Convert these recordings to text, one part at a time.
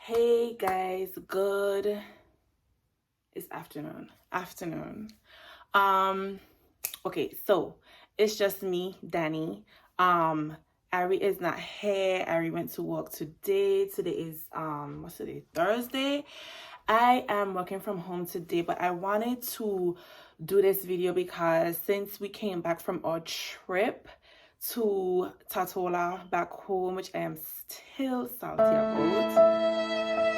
Hey guys, good. It's afternoon. Okay, so it's just me, Danii. Ari is not here. Ari went to work today. Today is what's today? Thursday. I am working from home today, but I wanted to do this video because since we came back from our trip to Tatola back home, which I am still salty about.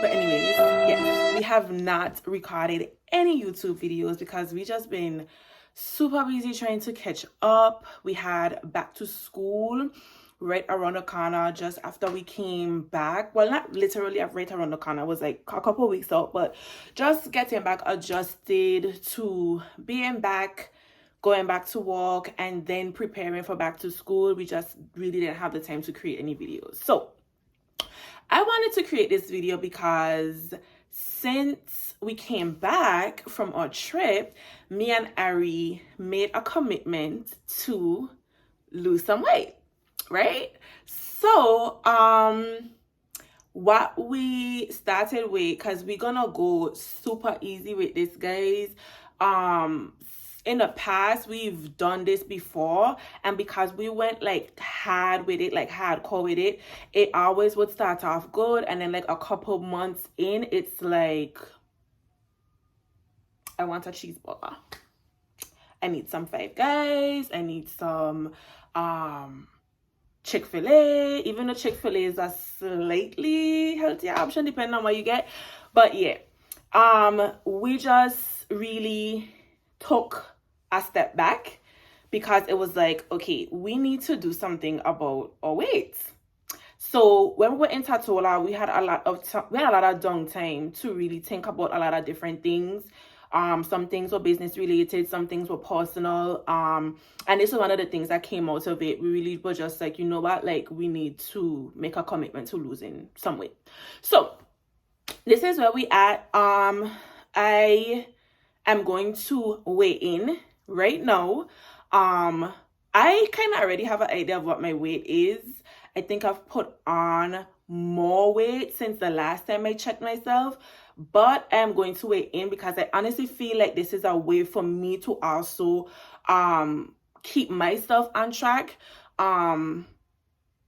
But anyways, yes, we have not recorded any YouTube videos because we just been super busy trying to catch up. We had back to school right around the corner just after we came back. Well, not literally right around the corner. It was like a couple of weeks out, but just getting back adjusted to being back, going back to work, and then preparing for back to school. We just really didn't have the time to create any videos. So I wanted to create this video because since we came back from our trip, me and Ari made a commitment to lose some weight, right? So what we started with, because we're gonna go super easy with this, guys. In the past we've done this before, and because we went like hard with it, like hardcore with it, it always would start off good, and then like a couple months in, it's like, I want a cheeseburger, I need some Five Guys, I need some Chick-fil-A. Even though Chick-fil-A is a slightly healthier option depending on what you get, but yeah, we just really took a step back because it was like, okay, we need to do something about our weight. So when we were in Tatola, we had a lot of downtime to really think about a lot of different things. Some things were business related, some things were personal, and this is one of the things that came out of it. We really were just like, you know what, like we need to make a commitment to losing some weight. So this is where we at. I am going to weigh in right now. I kind of already have an idea of what my weight is. I think I've put on more weight since the last time I checked myself, but I'm going to weigh in because I honestly feel like this is a way for me to also keep myself on track.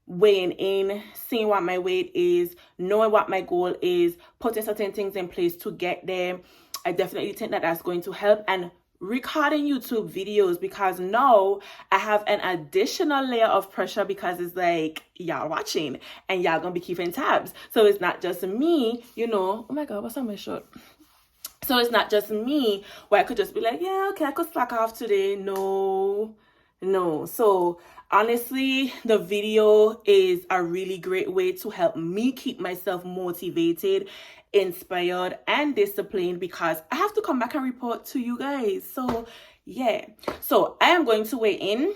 Weighing in, seeing what my weight is, knowing what my goal is, putting certain things in place to get there. I definitely think that that's going to help. And recording YouTube videos, because now I have an additional layer of pressure because it's like y'all watching and y'all gonna be keeping tabs. So it's not just me, you know. Oh my god, what's on my shirt? So it's not just me where I could just be like, yeah, okay, I could slack off today. No. So honestly, the video is a really great way to help me keep myself motivated, inspired, and disciplined, because I have to come back and report to you guys. So yeah, so I am going to weigh in.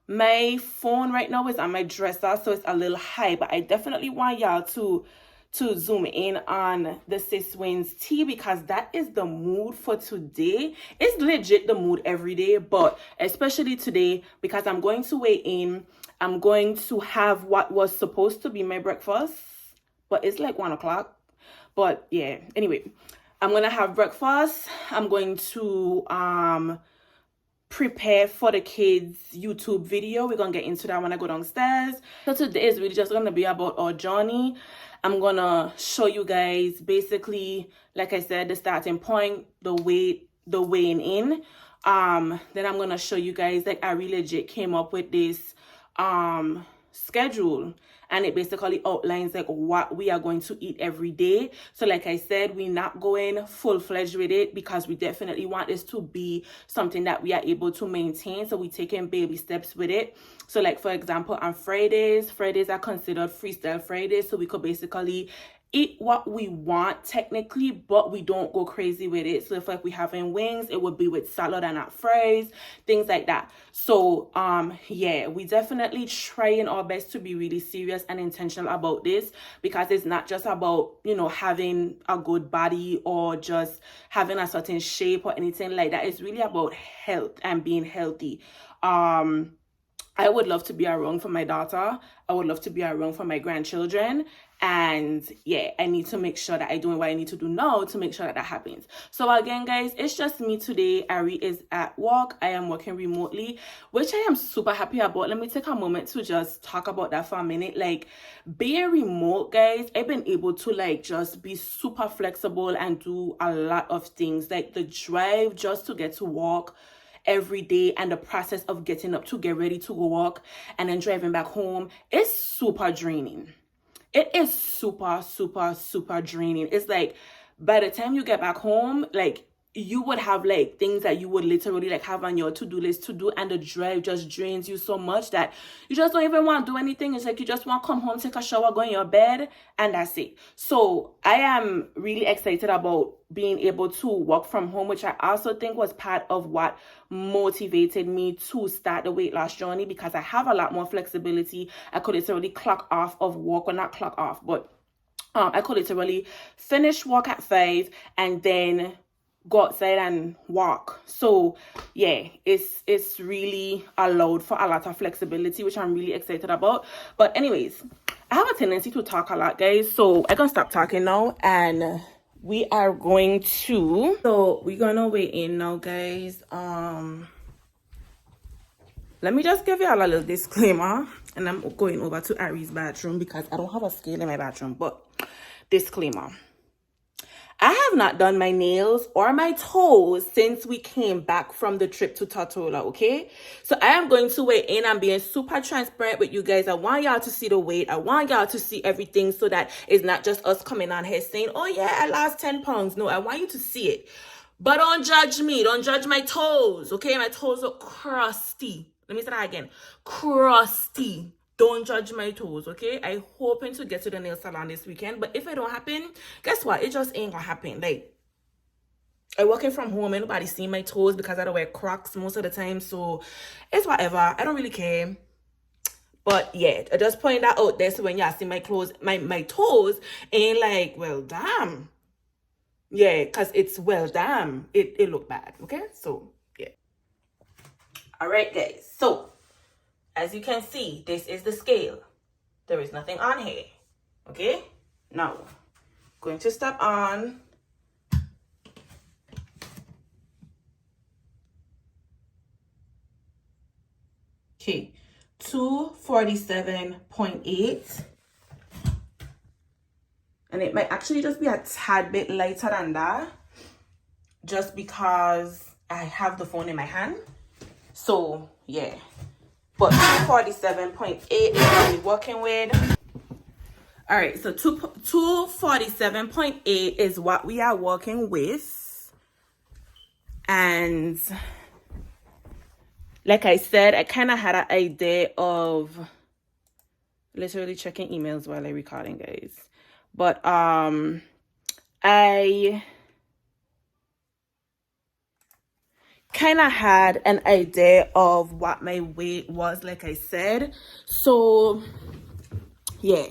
My phone right now is on my dresser, so it's a little high, but I definitely want y'all to zoom in on the Sis Wins tea, because that is the mood for today. It's legit the mood every day, but especially today, because I'm going to weigh in. I'm going to have what was supposed to be my breakfast, but it's like 1 o'clock. But yeah, anyway, I'm gonna have breakfast. I'm going to prepare for the kids' YouTube video. We're gonna get into that when I go downstairs. So today is really just gonna be about our journey. I'm gonna show you guys basically, like I said, the starting point, the weighing in. Then I'm gonna show you guys, like, I really legit came up with this schedule, and it basically outlines like what we are going to eat every day. So like I said, we're not going full-fledged with it because we definitely want this to be something that we are able to maintain. So we're taking baby steps with it. So like, for example, on Fridays are considered freestyle Fridays, so we could basically eat what we want technically, but we don't go crazy with it. So if like we having wings, it would be with salad and not fries, things like that. So yeah, we definitely trying our best to be really serious and intentional about this, because it's not just about, you know, having a good body or just having a certain shape or anything like that. It's really about health and being healthy. I would love to be around for my daughter. I would love to be around for my grandchildren. And yeah, I need to make sure that I'm doing what I need to do now to make sure that that happens. So again, guys, it's just me today. Ari is at work. I am working remotely, which I am super happy about. Let me take a moment to just talk about that for a minute. Like, being remote, guys, I've been able to like just be super flexible and do a lot of things. Like the drive just to get to work every day and the process of getting up to get ready to go work and then driving back home is super draining. It is super draining. It's like by the time you get back home, like you would have like things that you would literally like have on your to-do list to do, and the drive just drains you so much that you just don't even want to do anything. It's like you just want to come home, take a shower, go in your bed, and that's it. So I am really excited about being able to work from home, which I also think was part of what motivated me to start the weight loss journey, because I have a lot more flexibility. I could literally clock off of work, or not clock off, but I could literally finish work at 5 and then go outside and walk. So yeah, it's really allowed for a lot of flexibility, which I'm really excited about. But anyways, I have a tendency to talk a lot, guys, so I can stop talking now, and we are going to, so we're gonna weigh in now, guys. Let me just give you a little disclaimer, and I'm going over to Ari's bathroom because I don't have a scale in my bathroom. But disclaimer, I have not done my nails or my toes since we came back from the trip to Tortola, okay? So I am going to weigh in and being super transparent with you guys. I want y'all to see the weight. I want y'all to see everything so that it's not just us coming on here saying, oh yeah, I lost 10 pounds. No, I want you to see it. But don't judge me. Don't judge my toes, okay? My toes are crusty. Let me say that again. Crusty. Don't judge my toes, okay? I hoping to get to the nail salon this weekend, but if it don't happen, guess what? It just ain't gonna happen. Like, I working from home, and nobody see my toes because I don't wear Crocs most of the time, so it's whatever. I don't really care. But yeah, I just point that out there so when y'all see my clothes, my toes ain't like, well, damn. Yeah, because it's well, damn. It look bad, okay? So yeah. All right, guys. So as you can see, this is the scale. There is nothing on here. Okay? Now, going to step on. Okay, 247.8. And it might actually just be a tad bit lighter than that, just because I have the phone in my hand. So, yeah. But 247.8 is what we're working with. All right, so 247.8 is what we are working with. And like I said, I kind of had an idea of literally checking emails while I'm recording, guys. But I kind of had an idea of what my weight was, like I said. So yeah,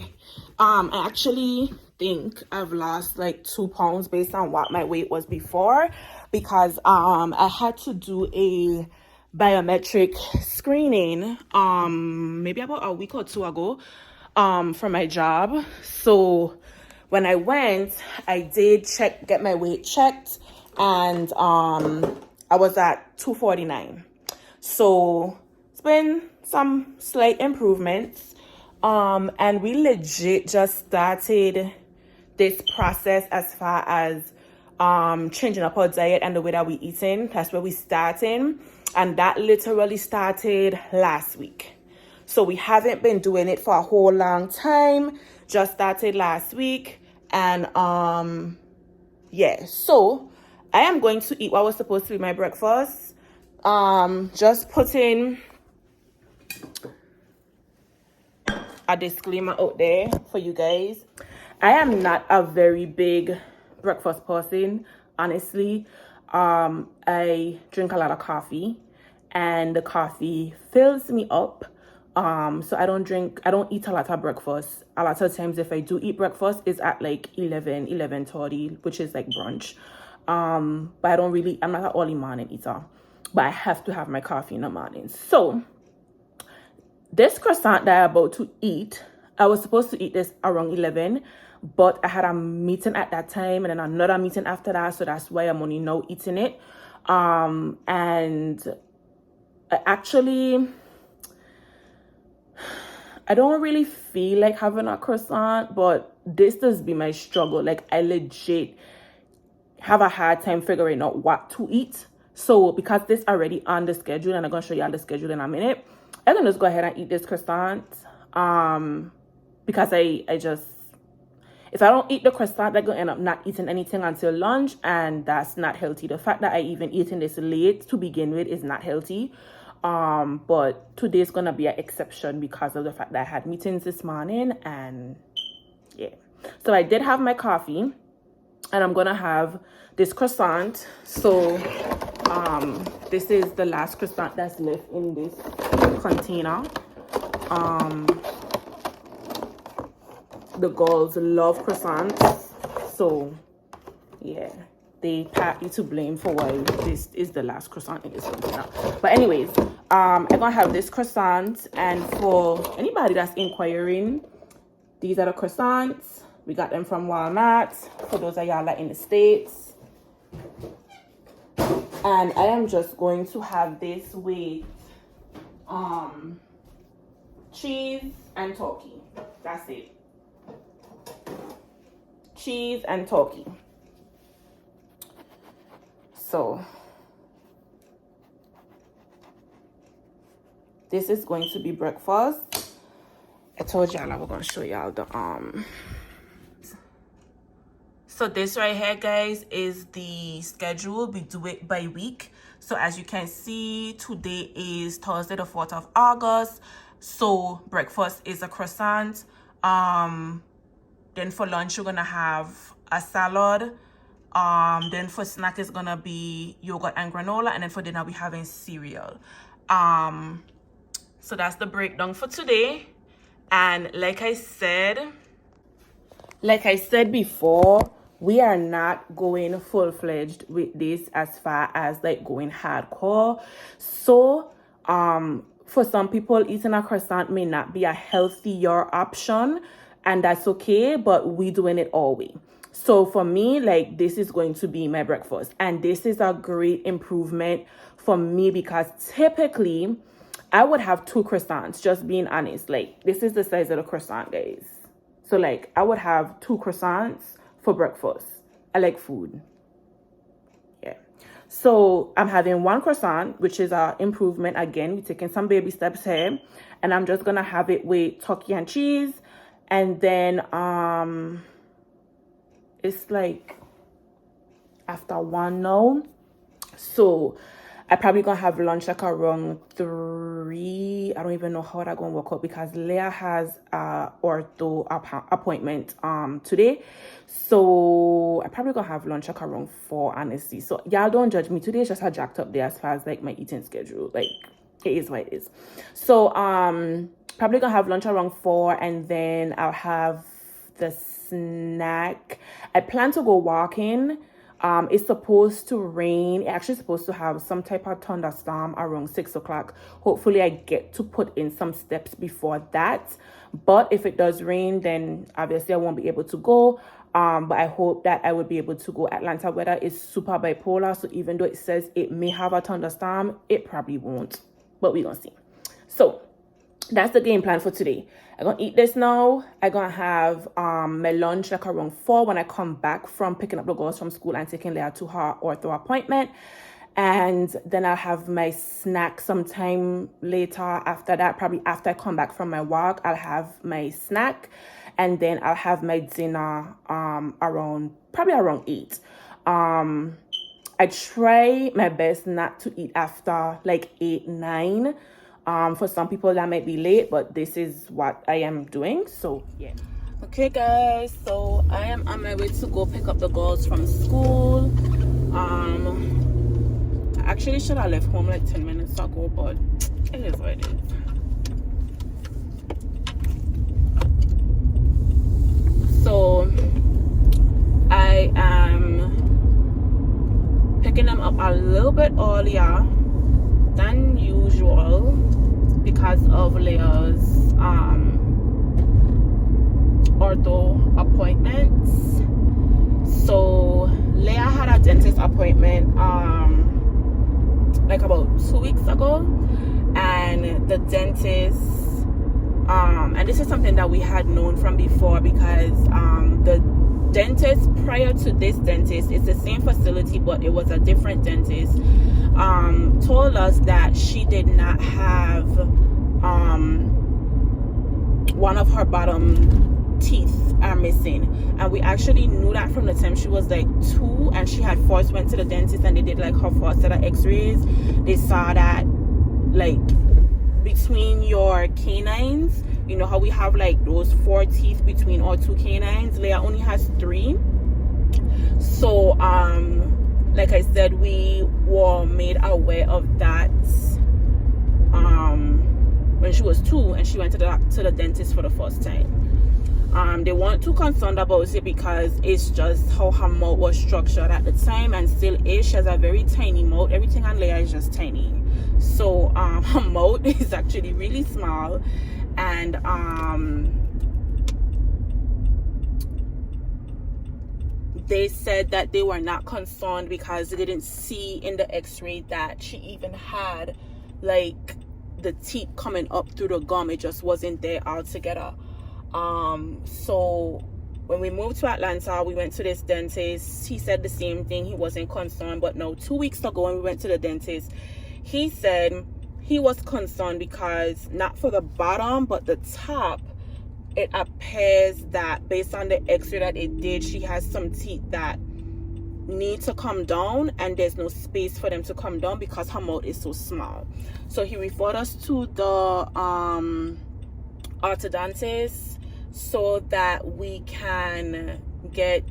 I actually think I've lost like 2 pounds based on what my weight was before, because I had to do a biometric screening maybe about a week or 2 ago for my job. So when I went, I did get my weight checked, and I was at 249. So it's been some slight improvements. And we legit just started this process as far as changing up our diet and the way that we eating. That's where we starting. And that literally started last week. So we haven't been doing it for a whole long time. Just started last week. And yeah, so I am going to eat what was supposed to be my breakfast. Just putting a disclaimer out there for you guys. I am not a very big breakfast person, honestly. I drink a lot of coffee, and the coffee fills me up. So I don't eat a lot of breakfast. A lot of times if I do eat breakfast, it's at like 11:30, which is like brunch. But I'm not an early morning eater, but I have to have my coffee in the morning. So this croissant that I'm about to eat, I was supposed to eat this around 11, but I had a meeting at that time and then another meeting after that, so that's why I'm only now eating it. And actually, I don't really feel like having a croissant, but this does be my struggle. Like, I legit have a hard time figuring out what to eat. So because this already on the schedule, and I'm gonna show you all the schedule in a minute, I'm gonna just go ahead and eat this croissant. Because I just, if I don't eat the croissant, I'm gonna end up not eating anything until lunch, and that's not healthy. The fact that I even eating this late to begin with is not healthy. But today's gonna be an exception because of the fact that I had meetings this morning, and yeah. So I did have my coffee, and I'm gonna have this croissant. So this is the last croissant that's left in this container. The girls love croissants, so yeah, they partly to blame for why this is the last croissant in this container. But anyways, I'm gonna have this croissant, and for anybody that's inquiring, these are the croissants. We got them from Walmart, for those of y'all that in the States. And I am just going to have this with cheese and turkey. That's it. Cheese and turkey. So this is going to be breakfast. I told y'all I was gonna show y'all the So this right here, guys, is the schedule. We do it by week. So as you can see, today is Thursday, the 4th of August. So breakfast is a croissant. Then for lunch, you're gonna have a salad. Then for snack, it's gonna be yogurt and granola. And then for dinner, we're having cereal. So that's the breakdown for today. And like I said before, we are not going full-fledged with this as far as like going hardcore. So for some people, eating a croissant may not be a healthier option, and that's okay, but we doing it all way. So for me, like, this is going to be my breakfast, and this is a great improvement for me because typically I would have 2 croissants, just being honest. Like, this is the size of the croissant, guys. So like, I would have 2 croissants for breakfast. I like food. Yeah. So I'm having 1 croissant, which is an improvement. Again, we're taking some baby steps here. And I'm just gonna have it with turkey and cheese. And then it's like after 1 now. So I probably gonna have lunch like around 3. I don't even know how that gonna work out because Leah has a ortho appointment today. So I probably gonna have lunch like around 4, honestly. So y'all don't judge me. Today is just a jacked up day as far as like my eating schedule. Like, it is what it is. So probably gonna have lunch around 4, and then I'll have the snack. I plan to go walking. It's supposed to rain. It's actually supposed to have some type of thunderstorm around 6 o'clock. Hopefully I get to put in some steps before that. But if it does rain, then obviously I won't be able to go. But I hope that I would be able to go. Atlanta weather is super bipolar. So even though it says it may have a thunderstorm, it probably won't. But we're going to see. So that's the game plan for today. I'm gonna eat this now. I'm gonna have my lunch like around 4 when I come back from picking up the girls from school and taking Leah to her ortho appointment. And then I'll have my snack sometime later after that. Probably after I come back from my walk, I'll have my snack. And then I'll have my dinner around 8. I try my best not to eat after like 8, 9. For some people that might be late, but this is what I am doing. So yeah. Okay guys, so I am on my way to go pick up the girls from school. I actually should have left home like 10 minutes ago, but it is what it is. So I am picking them up a little bit earlier than usual because of Leah's ortho appointments. So Leah had a dentist appointment like about 2 weeks ago, and the dentist and this is something that we had known from before, because the dentist prior to this dentist, it's the same facility but it was a different dentist, told us that she did not have one of her bottom teeth are missing, and we actually knew that from the time she was like 2 and she had first went to the dentist and they did like her first set of x-rays. They saw that like between your canines, you know how we have like those 4 teeth between our 2 canines, Leah only has 3. So like I said, we were made aware of that when she was 2 and she went to the dentist for the first time. They weren't too concerned about it because it's just how her mouth was structured at the time, and still is. She has a very tiny mouth. Everything on Leah is just tiny. So her mouth is actually really small, and they said that they were not concerned because they didn't see in the x-ray that she even had like the teeth coming up through the gum. It just wasn't there altogether. So when we moved to Atlanta, we went to this dentist. He said the same thing. He wasn't concerned. But no, 2 weeks ago when we went to the dentist, he said he was concerned because not for the bottom but the top, it appears that based on the x-ray that it did, she has some teeth that need to come down and there's no space for them to come down because her mouth is so small. So he referred us to the orthodontist so that we can get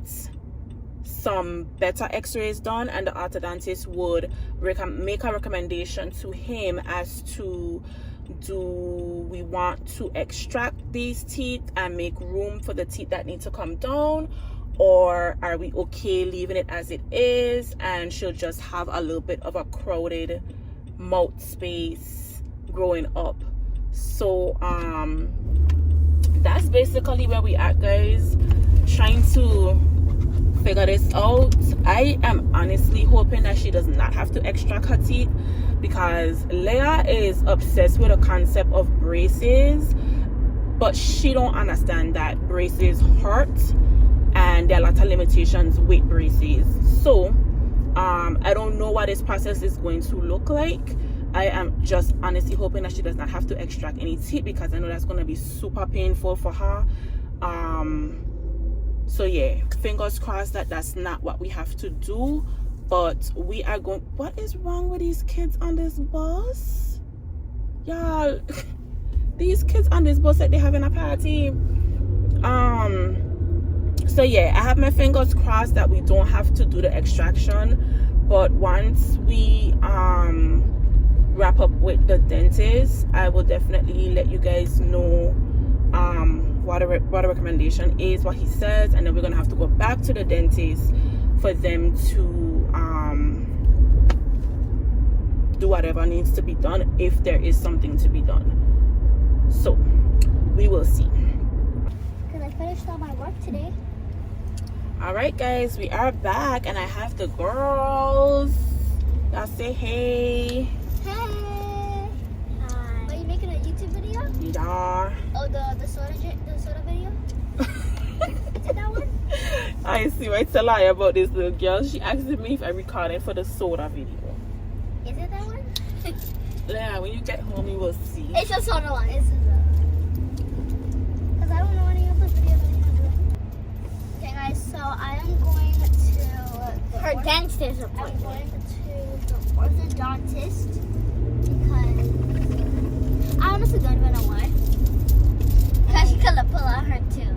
some better x-rays done, and the orthodontist would make a recommendation to him as to, do we want to extract these teeth and make room for the teeth that need to come down, or are we okay leaving it as it is and she'll just have a little bit of a crowded mouth space growing up. So that's basically where we at, guys, trying to figure this out. I am honestly hoping that she does not have to extract her teeth, because Leah is obsessed with the concept of braces, but she don't understand that braces hurt and there are a lot of limitations with braces. So I don't know what this process is going to look like. I am just honestly hoping that she does not have to extract any teeth, because I know that's going to be super painful for her. So yeah, fingers crossed that that's not what we have to do. But we are going. What is wrong with these kids on this bus, y'all? These kids on this bus, like they having a party. So yeah, I have my fingers crossed that we don't have to do the extraction. But once we wrap up with the dentist, I will definitely let you guys know what the recommendation is, what he says, and then we're gonna have to go back to the dentist for them to do whatever needs to be done, if there is something to be done. So we will see. Because I finished all my work today. All right, guys, we are back, and I have the girls. Y'all say hey. Hey. Hi. Are you making a YouTube video? Yeah. Oh, the soda video? Is it that one? I see. I tell her about this little girl. She asked me if I recorded for the soda video. Is it that one? Yeah, when you get home, you will see. It's a soda one. It's because I don't know any of the videos that you have doing. Okay, guys. So I am going to her dentist appointment. I'm going to the orthodontist because I honestly don't even know why. Because she's gonna pull out her tooth.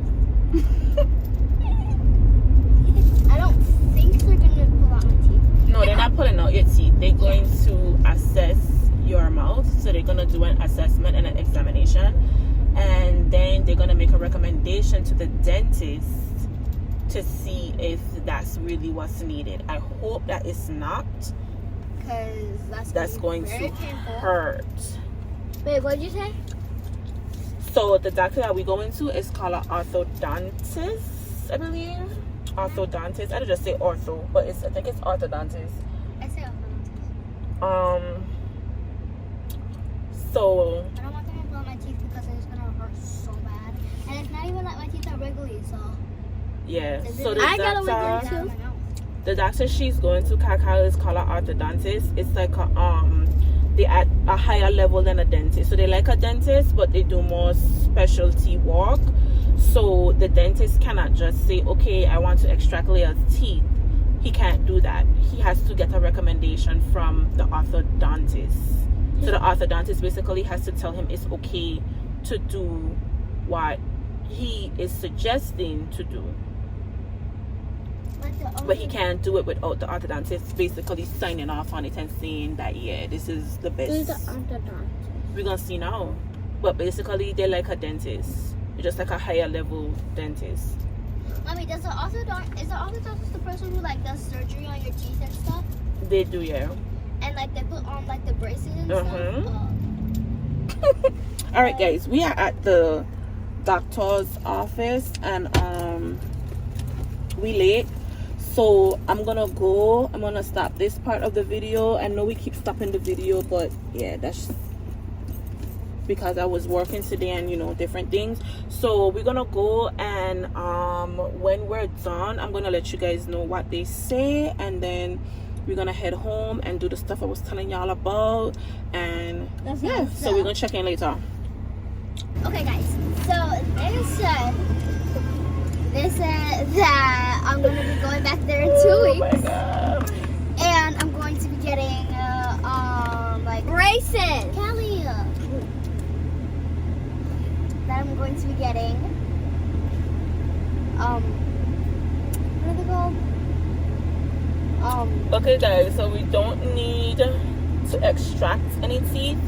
I don't think they're gonna pull out my teeth. No, they're not pulling out your teeth. They're going to assess your mouth. So they're gonna do an assessment and an examination, and then they're gonna make a recommendation to the dentist to see if that's really what's needed. I hope that it's not, because that's going to hurt. Wait, what did you say? So the doctor that we go into is called an orthodontist, I believe. Orthodontist. I don't just say ortho, but I think it's orthodontist. I say orthodontist. So I don't want them to blow my teeth because it's gonna hurt so bad. And it's not even like my teeth are wriggly, so. yeah. So I got a wiggle too. the doctor she's going to, Kaka, is called an orthodontist. It's like they at a higher level than a dentist. So they like a dentist, but they do more specialty work. So the dentist cannot just say, okay, I want to extract Leah's teeth. He can't do that. He has to get a recommendation from the orthodontist. So the orthodontist basically has to tell him it's okay to do what he is suggesting to do. But he can't do it without the orthodontist basically signing off on it and saying that, yeah, this is the best. Who's the orthodontist? We're gonna see now. But basically they're like a dentist. They're just like a higher level dentist. Mommy, is the orthodontist the person who like does surgery on your teeth and stuff? They do, yeah. And like they put on like the braces and stuff? Alright guys, we are at the doctor's office and we late. So I'm gonna stop this part of the video. I know we keep stopping the video, but yeah, that's because I was working today and different things. So we're gonna go and when we're done, I'm gonna let you guys know what they say, and then we're gonna head home and do the stuff I was telling y'all about. And yeah, so we're gonna check in later. Okay guys, so they said that I'm gonna be going back there in 2 weeks. My God. And I'm going to be getting like braces. Kelly. That I'm going to be getting what are they called? Okay guys, so we don't need to extract any teeth,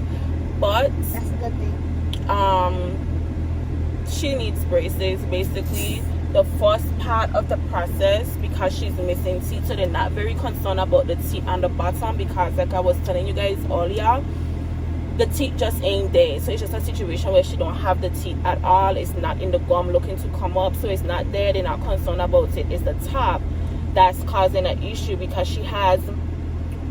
but That's a good thing. she needs braces basically. The first part of the process, because she's missing teeth, so they're not very concerned about the teeth on the bottom, because like I was telling you guys earlier, the teeth just ain't there. So it's just a situation where she don't have the teeth at all. It's not in the gum looking to come up, so it's not there. They're not concerned about it. It's the top that's causing an issue, because she has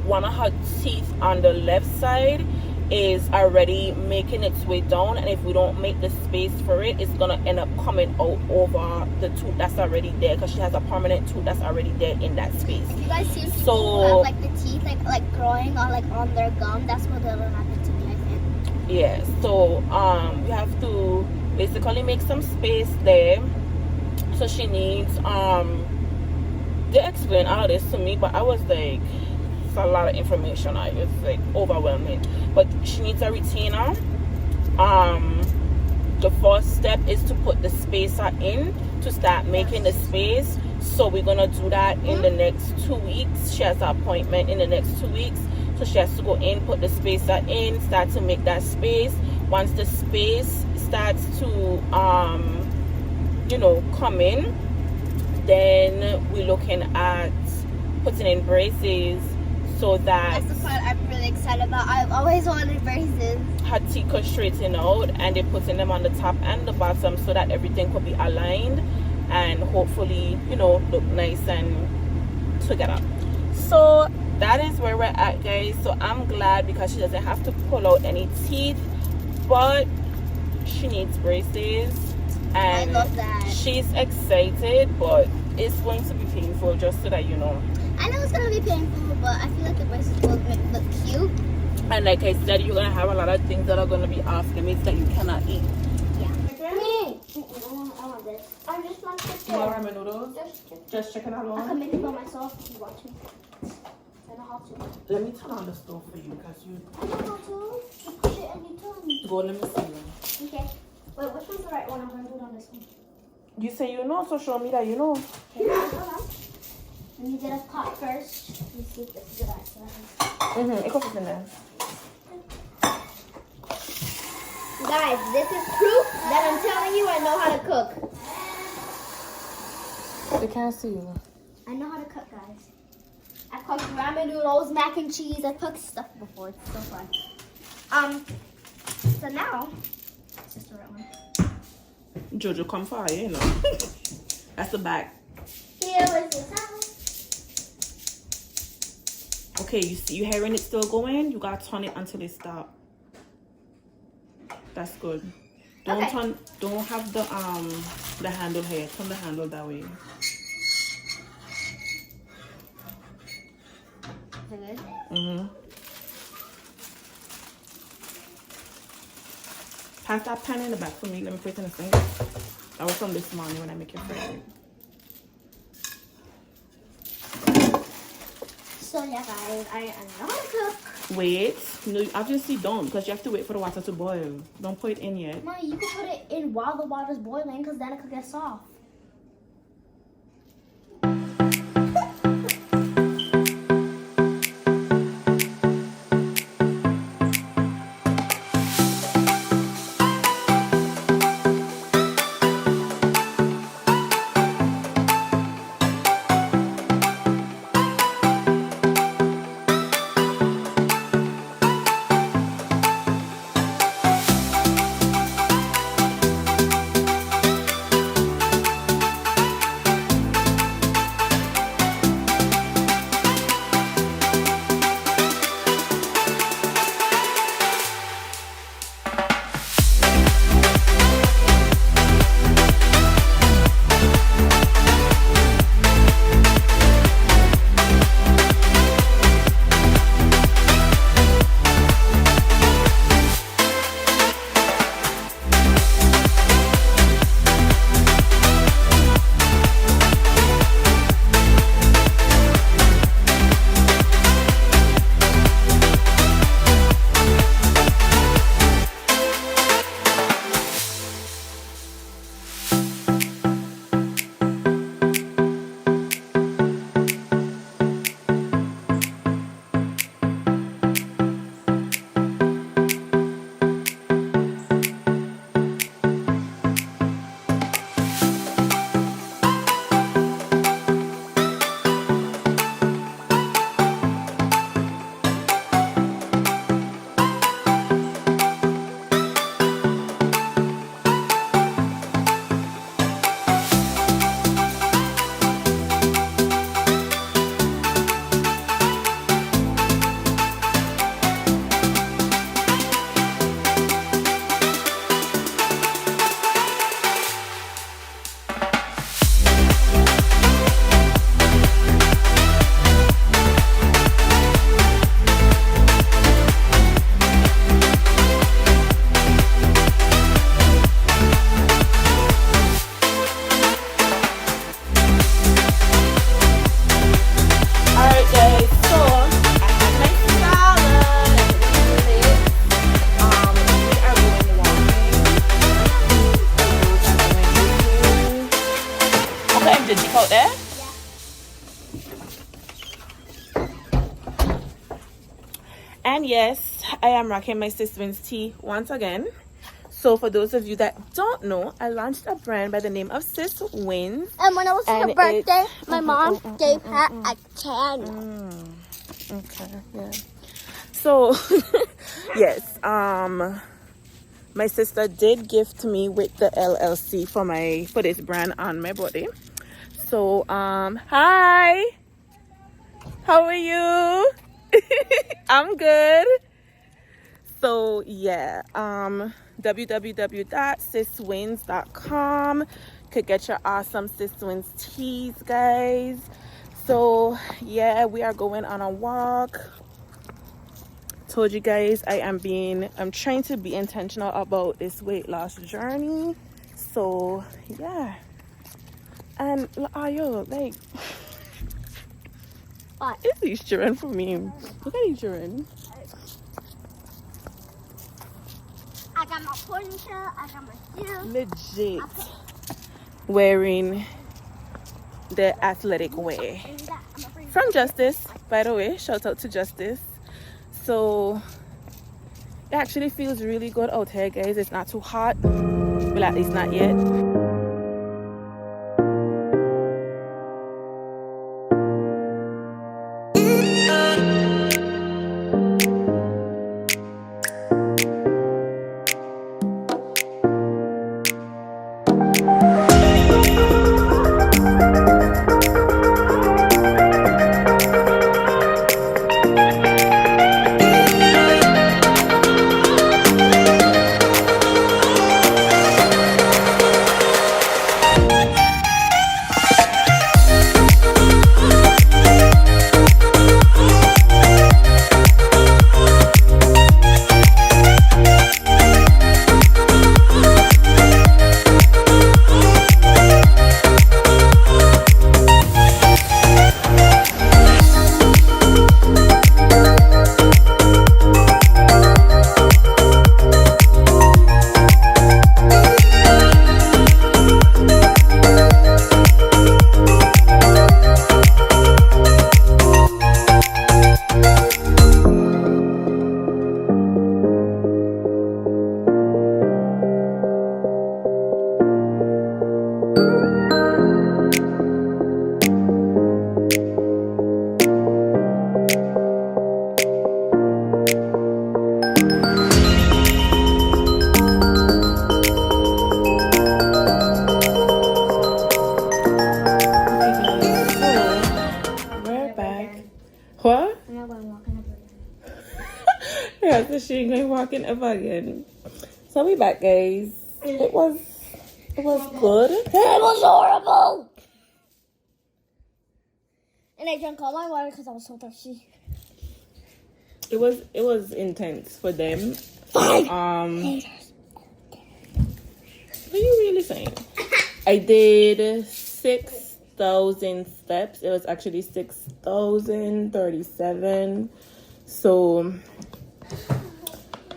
one of her teeth on the left side is already making its way down, and if we don't make the space for it, it's gonna end up coming out over the tooth that's already there, because she has a permanent tooth that's already there in that space. If you guys see people who have like the teeth like growing or like on their gum, that's what will happen to me, I think. Yeah, so we have to basically make some space there. So she needs they explained all this to me, but I was like, it's a lot of information. It's like overwhelming. But she needs a retainer. The first step is to put the spacer in to start making the space. So we're gonna do that in the next 2 weeks. She has an appointment in the next 2 weeks, so she has to go in, put the spacer in, start to make that space. Once the space starts to come in, then we're looking at putting in braces, so that that's the part I'm really excited about. I've always wanted braces. her teeth could straighten out, and they're putting them on the top and the bottom so that everything could be aligned and hopefully look nice and together. So that is where we're at, guys. So I'm glad, because she doesn't have to pull out any teeth, but she needs braces, and I love that. she's excited, but it's going to be painful, just so that you know. I know it's gonna be painful, but I feel like the braces will make it look cute. And like I said, you're gonna have a lot of things that are gonna be off limits that you cannot eat. Yeah. Me. I want this. I just want this. You want ramen noodles? Just chicken I alone? can make it by myself if you want to. I know how to. Let me turn on the stove for you, because you I know how to. You push it and you turn. go. Let me see. Okay. Wait, which one's the right one? I'm gonna do it on this one. You say you know, so show me that you know. Okay, hold on. Let me get a pot first. Let me see if this is the right one. It goes in there. Guys, this is proof that I'm telling you I know how to cook. They can't see you. I know how to cook, guys. I've cooked ramen noodles, mac and cheese. I've cooked stuff before. It's so fun. So now, it's just the right one. Jojo, come far, you know. That's the back. Here is the towel. Okay, you hearing it still going? You gotta turn it until it stops. That's good. Don't Okay. turn. Don't have the handle here. Turn the handle that way. Is it good? Pass that pan in the back for me. Let me put it in the sink. That was from this morning when I make your favorite. So yeah, guys, I am not gonna cook. Wait. No, obviously don't, because you have to wait for the water to boil. Don't put it in yet. Mommy, you can put it in while the water's boiling, because then it could get soft. And yes, I am rocking my Sistas tea once again. So for those of you that don't know, I launched a brand by the name of Sis Wins. And when it was her birthday, my mom gave her a can. Okay, yeah. So yes, my sister did gift me with the LLC for this brand on my birthday. So hi, how are you? I'm good. So yeah, www.siswins.com could get your awesome Sis Wins teas, guys. So yeah, we are going on a walk. Told you guys I'm trying to be intentional about this weight loss journey. So yeah, and yo, like, What? it's these children for me. Look at these children. I got my ponytail, I got my shoes. Legit wearing the athletic wear from Justice, by the way. Shout out to Justice. So it actually feels really good out here, guys. It's not too hot, well, at least not yet. walking ever again. Yeah, so she ain't going walking ever again. So we back, guys. It was good. It was horrible. And I drank all my water because I was so thirsty. It was intense for them. Fine. What are you really saying? I did 6,000 steps. It was actually 6,037. So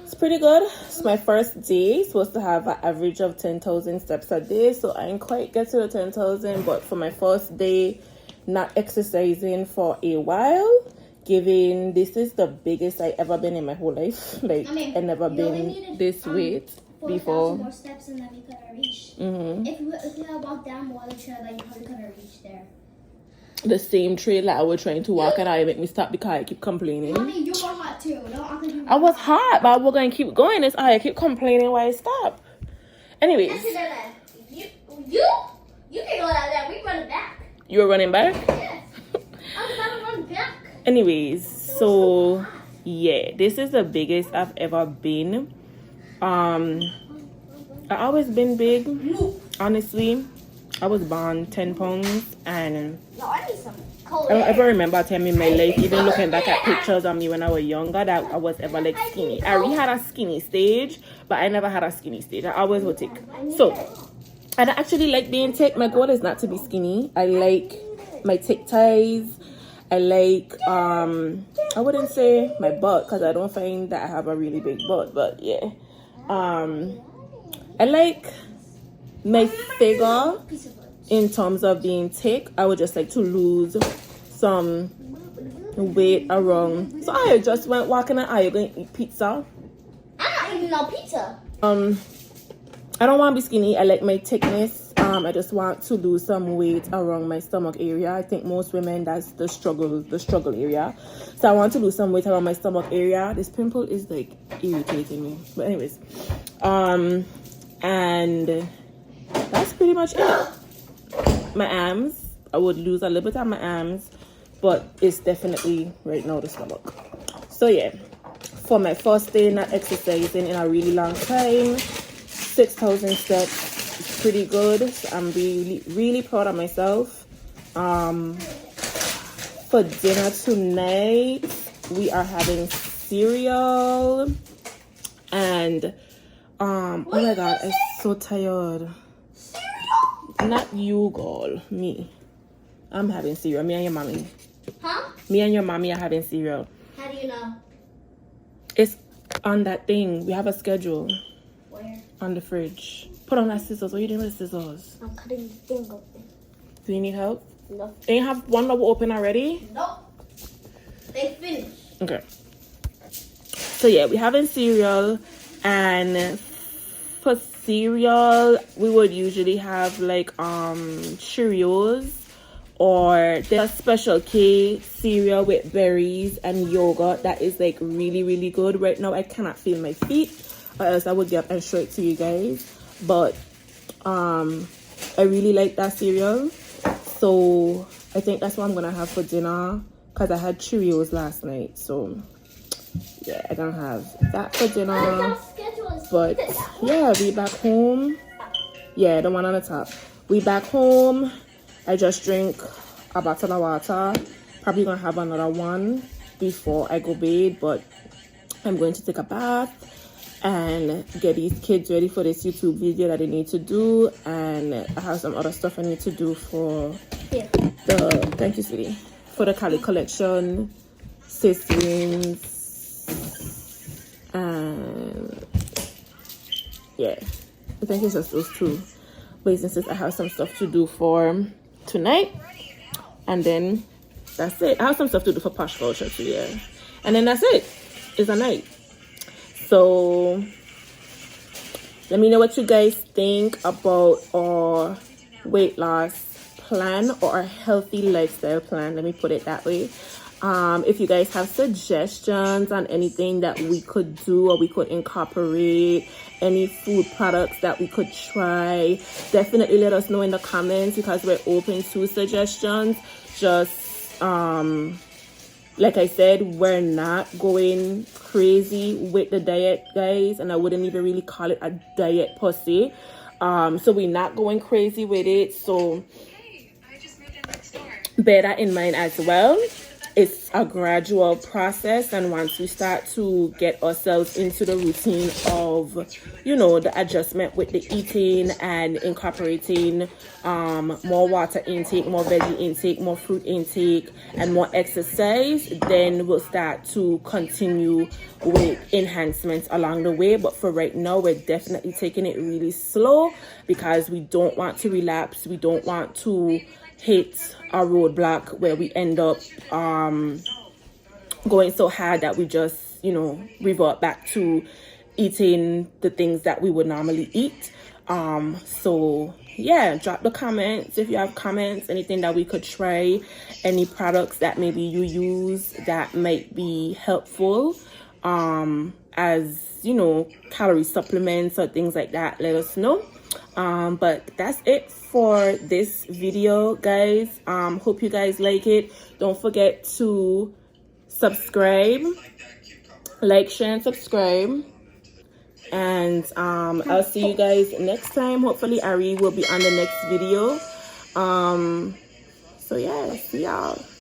it's pretty good. It's my first day. Supposed to have an average of 10,000 steps a day. So I didn't quite get to the 10,000. But for my first day, not exercising for a while, given this is the biggest I ever been in my whole life. Like, I never been this weight before. 4,000 more steps and then we could have reached. If we had walked down more the trail, then you probably could have reached there. The same trail that I was trying to walk and I make me stop because I keep complaining. Mommy, you were hot too. I was hot, but I was going to keep going. It's I keep complaining why I stop. Anyways. You can go down there. We run it back. You were running back? Yes. I was about to run back. Anyways, so yeah, this is the biggest I've ever been. I always been big. Honestly, I was born 10 pounds and No, I need some cold I don't air. ever remember a time in my life, even looking back at pictures of me when I was younger, that I was ever like skinny. I already had a skinny stage, but I never had a skinny stage. I always was thick. So I don't actually like being thick. My goal is not to be skinny. I like my thick thighs. I like I wouldn't say my butt because I don't find that I have a really big butt, but yeah. I like my figure in terms of being thick. I would just like to lose some weight around. So I just went walking and are you going to eat pizza? I'm not eating no pizza. I don't want to be skinny. I like my thickness. I just want to lose some weight around my stomach area. I think most women, that's the struggle area. So I want to lose some weight around my stomach area. This pimple is like irritating me. But anyways, and that's pretty much it. My arms, I would lose a little bit of my arms, but it's definitely right now the stomach. So yeah, for my first day not exercising in a really long time, 6,000 steps. It's pretty good. So I'm really proud of myself. For dinner tonight, we are having cereal. And oh my god, I'm so tired. Cereal? Not you, girl. Me. I'm having cereal. Me and your mommy. Huh? Me and your mommy are having cereal. How do you know? It's on that thing. We have a schedule. Where? On the fridge. Put on that scissors. What are you doing with the scissors? I'm cutting the thing open. Do you need help? No. Do you have one that will open already? Nope. They finished. Okay. So yeah, we're having cereal, and for cereal we would usually have like Cheerios, or there's a Special K cereal with berries and yogurt that is like really good. Right now I cannot feel my feet, or else I would get up and show it to you guys. But I really like that cereal, so I think that's what I'm gonna have for dinner, because I had Cheerios last night. So yeah, I don't have that for dinner. But yeah, we back home. Yeah, the one on the top. We back home. I just drink a bottle of water. Probably gonna have another one before I go bed, but I'm going to take a bath and get these kids ready for this YouTube video that they need to do, and I have some other stuff I need to do for thank you, sweetie, for the Cali collection, sis wins, and yeah, I think it's just those two. But since I have some stuff to do for tonight, and then that's it. I have some stuff to do for Posh Culture too, yeah, and then that's it. It's a night. So let me know what you guys think about our weight loss plan, or our healthy lifestyle plan. Let me put it that way. If you guys have suggestions on anything that we could do or we could incorporate, any food products that we could try, definitely let us know in the comments, because we're open to suggestions. Just like I said, we're not going crazy with the diet, guys, and I wouldn't even really call it a diet per se. So we're not going crazy with it, so bear that in mind as well. It's a gradual process, and once we start to get ourselves into the routine of, you know, the adjustment with the eating and incorporating more water intake, more veggie intake, more fruit intake, and more exercise, then we'll start to continue with enhancements along the way. But for right now, we're definitely taking it really slow because we don't want to relapse. We don't want to hit a roadblock where we end up going so hard that we just, you know, revert back to eating the things that we would normally eat. So yeah, drop the comments if you have comments, anything that we could try, any products that maybe you use that might be helpful as, you know, calorie supplements or things like that. Let us know. But that's it for this video, guys. Hope you guys like it. Don't forget to subscribe, like, share, and subscribe. And I'll see you guys next time. Hopefully Ari will be on the next video. So yeah, see y'all.